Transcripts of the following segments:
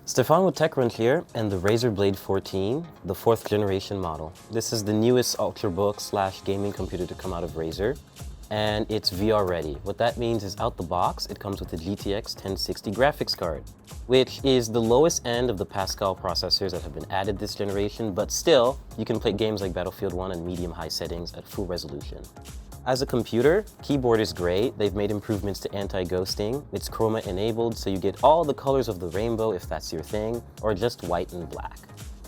Stefan with TechCrunch here, and the Razer Blade 14, the 4th generation model. This is the newest ultrabook / gaming computer to come out of Razer, and it's VR ready. What that means is out the box, it comes with a GTX 1060 graphics card, which is the lowest end of the Pascal processors that have been added this generation, but still, you can play games like Battlefield 1 in medium-high settings at full resolution. As a computer, keyboard is great. They've made improvements to anti-ghosting. It's chroma enabled, so you get all the colors of the rainbow if that's your thing, or just white and black.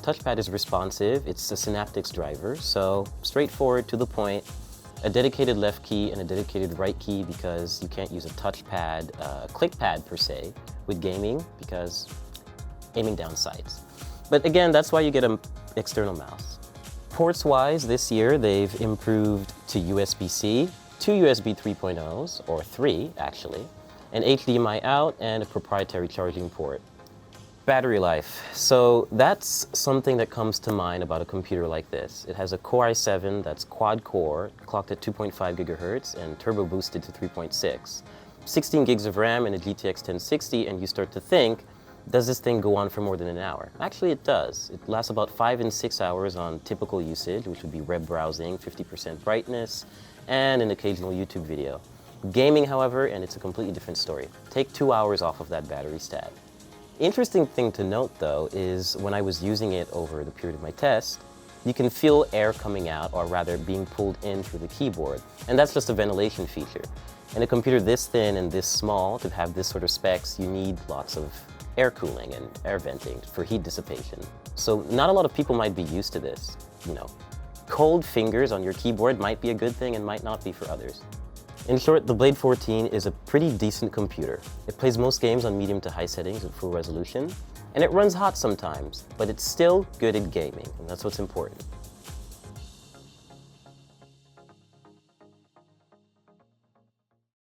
Touchpad is responsive. It's a Synaptics driver, so straightforward, to the point. A dedicated left key and a dedicated right key because you can't use a touchpad, clickpad per se, with gaming because aiming down sights. But again, that's why you get an external mouse. Ports-wise, this year they've improved to USB-C, 2 USB 3.0s, or 3 actually, an HDMI out, and a proprietary charging port. Battery life. So that's something that comes to mind about a computer like this. It has a Core i7 that's quad-core, clocked at 2.5 gigahertz, and turbo boosted to 3.6. 16 gigs of RAM and a GTX 1060, and you start to think, does this thing go on for more than an hour? Actually, it does. It lasts about 5 and 6 hours on typical usage, which would be web browsing, 50% brightness, and an occasional YouTube video. Gaming, however, and it's a completely different story. Take 2 hours off of that battery stat. Interesting thing to note, though, is when I was using it over the period of my test, you can feel air coming out, or rather being pulled in through the keyboard, and that's just a ventilation feature. In a computer this thin and this small, to have this sort of specs, you need lots of air cooling and air venting for heat dissipation. So not a lot of people might be used to this. You know, cold fingers on your keyboard might be a good thing and might not be for others. In short, the Blade 14 is a pretty decent computer. It plays most games on medium to high settings at full resolution, and it runs hot sometimes, but it's still good at gaming, and that's what's important.